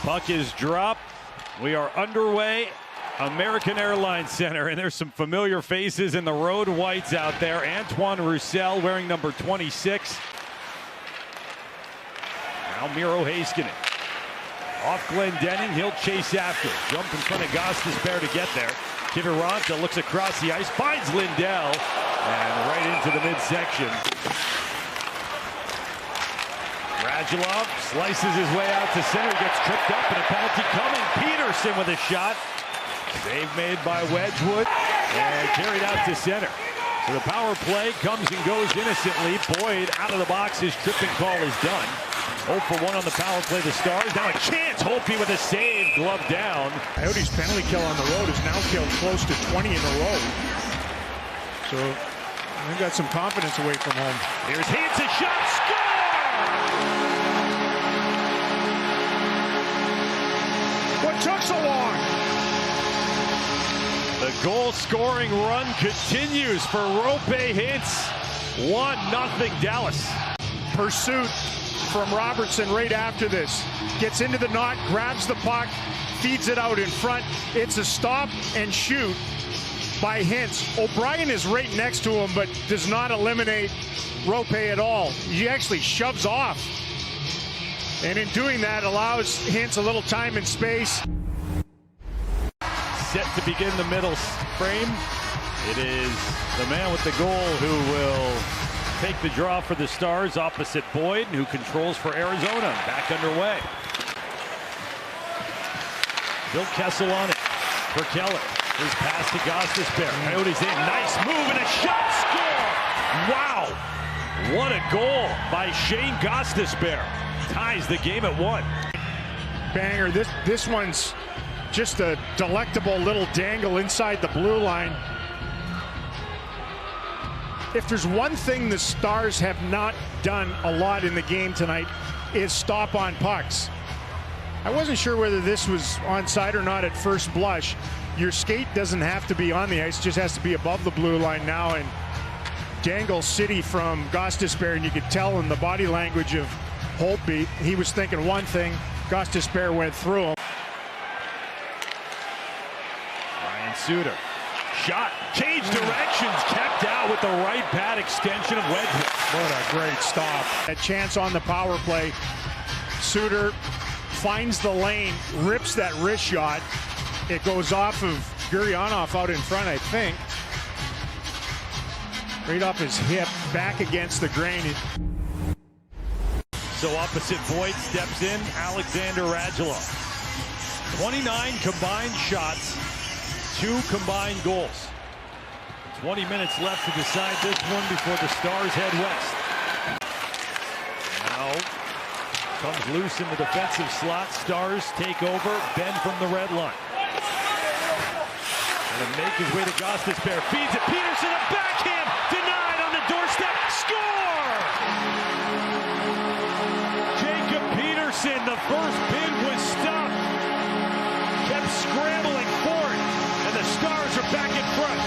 Puck is dropped. We are underway. American Airlines-Center, and there's some familiar faces in the road whites out there. Antoine Roussel wearing number 26. Now Miro Heiskanen. Off Glendening, he'll chase after. Jump in front of Gostisbehere to get there. Kiviranta looks across the ice, finds Lindell, and right into the midsection. Radulov slices his way out to center, gets tripped up, and a penalty coming. Peterson with a shot. Save made by Wedgwood, and carried out to center. So the power play comes and goes innocently. Boyd out of the box, his tripping call is done. 0 for 1 on the power play, the Stars. Now a chance, Holtby with a save, glove down. Coyotes' penalty kill on the road has now killed close to 20 in a row. So they've got some confidence away from home. Here's Hansen, shot, score! What took so long? The goal-scoring run continues for Roope Hintz. 1-0 Dallas. Pursuit from Robertson right after this. Gets into the knot, grabs the puck, feeds it out in front. It's a stop and shoot by Hintz. O'Brien is right next to him, but does not eliminate Roope at all. He actually shoves off. And in doing that, allows Hintz a little time and space. Set to begin the middle frame. It is the man with the goal who will take the draw for the Stars opposite Boyd, who controls for Arizona. Back underway. Bill Kessel on it for Keller. His pass to Gostisbehere. Coyotes in. Nice move and a shot. Score! Wow! What a goal by Shane Gostisbehere. Ties the game at 1. Banger. This one's just a delectable little dangle inside the blue line. If there's one thing the Stars have not done a lot in the game tonight, is stop on pucks. I wasn't sure whether this was onside or not at first blush. Your skate doesn't have to be on the ice, just has to be above the blue line now, and dangle city from Gostisbehere, and you could tell in the body language of Holtby, he was thinking one thing, Gostisbehere went through him. Ryan Suter. Shot, changed directions, kept out with the right pad extension of Wedgwood. What a great stop. A chance on the power play. Suter finds the lane, rips that wrist shot. It goes off of Gurionov out in front, I think. Right off his hip, back against the grain. So opposite Boyd steps in, Alexander Radulov. 29 combined shots, 2 combined goals. 20 minutes left to decide this one before the Stars head west. Now comes loose in the defensive slot. Stars take over, bend from the red line. And make his way to Gostisbehere. Feeds it. Peterson, a backhand. Denied on the doorstep. Score! Jacob Peterson, the first bid was stopped. Kept scrambling for it. And the Stars are back in front.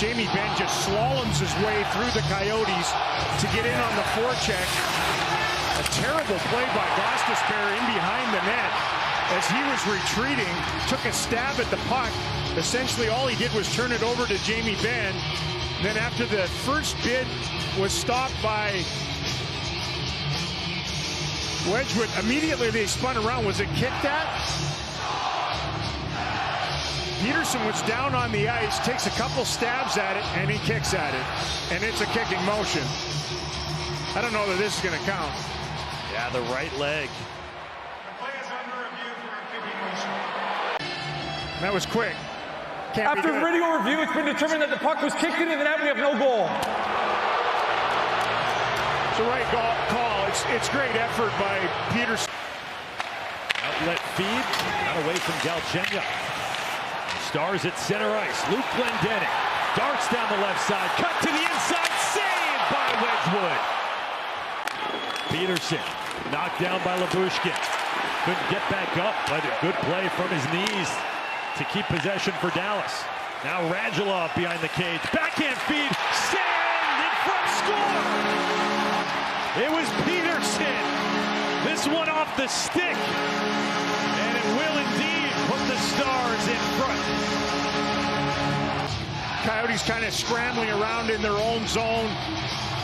Jamie Benn just slaloms his way through the Coyotes to get in on the forecheck. A terrible play by Gostisbehere in behind the net. As he was retreating, took a stab at the puck. Essentially all he did was turn it over to Jamie Benn. Then after the first bid was stopped by Wedgwood, immediately they spun around. Was it kicked at? Peterson was down on the ice, takes a couple stabs at it, and he kicks at it. And it's a kicking motion. I don't know that this is going to count. Yeah, the right leg. That was quick. After video review, it's been determined that the puck was kicked into the net. We have no goal. It's a right call. It's great effort by Peterson. Outlet feed, not away from Galchenyuk. Stars at center ice. Luke Glendening darts down the left side. Cut to the inside. Saved by Wedgwood. Peterson knocked down by Labushkin. Couldn't get back up, but a good play from his knees to keep possession for Dallas. Now Radulov behind the cage. Backhand feed. Sand in front. Score! It was Peterson. This one off the stick. Stars in front. Coyotes kind of scrambling around in their own zone.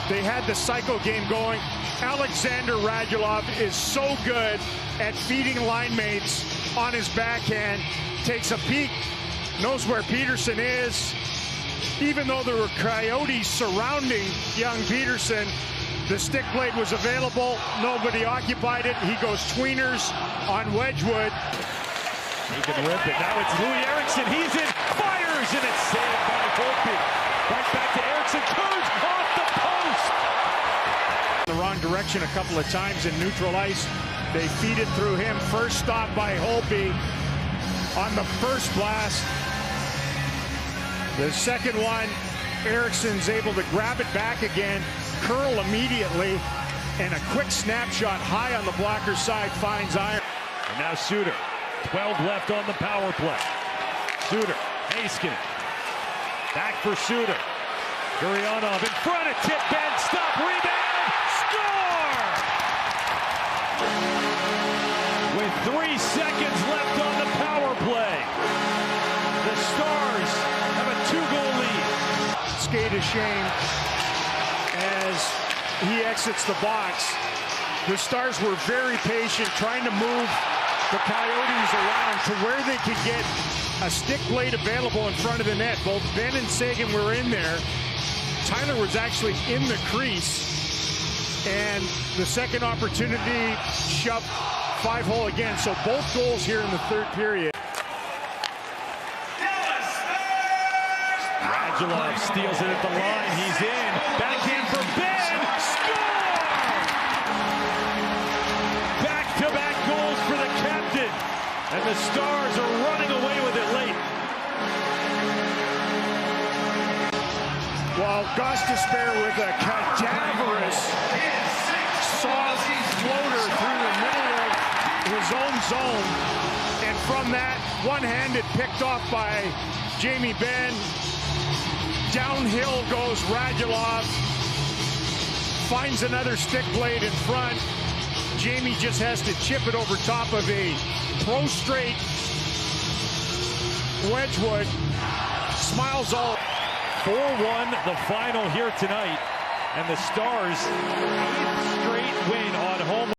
They had the cycle game going. Alexander Radulov is so good at feeding line mates on his backhand. Takes a peek, knows where Peterson is. Even though there were Coyotes surrounding young Peterson, the stick blade was available. Nobody occupied it. He goes tweeners on Wedgwood. He can rip it. Now it's Louis Eriksson. He's in, fires, and it's saved by Holtby. Right back to Eriksson. Turns off the post. The wrong direction a couple of times in neutral ice. They feed it through him. First stop by Holtby on the first blast. The second one, Eriksson's able to grab it back again, curl immediately, and a quick snapshot high on the blocker side finds iron. And now Suter. 12 left on the power play. Suter, Heiskanen. Back for Suter. Gurianov in front of tip, Ben, stop, rebound, score! With 3 seconds left on the power play, the Stars have a 2-goal lead. Skate is shamed as he exits the box. The Stars were very patient, trying to move the Coyotes around to where they could get a stick blade available in front of the net. Both Ben and Sagan were in there. Tyler was actually in the crease, and the second opportunity shoved 5-hole again. So both goals here in the third period. Radulov steals it at the line. He's in. Backhand for Ben. Score! Back-to-back goals for the captain. And the Stars are running away with it late. Well, Gostisbehere with a cadaverous soft floater through the middle of his own zone. And from that, one-handed picked off by Jamie Benn. Downhill goes Radulov. Finds another stick blade in front. Jamie just has to chip it over top of a prostrate Wedgwood. Smiles all. 4-1 the final here tonight. And the Stars' 8th straight win on home.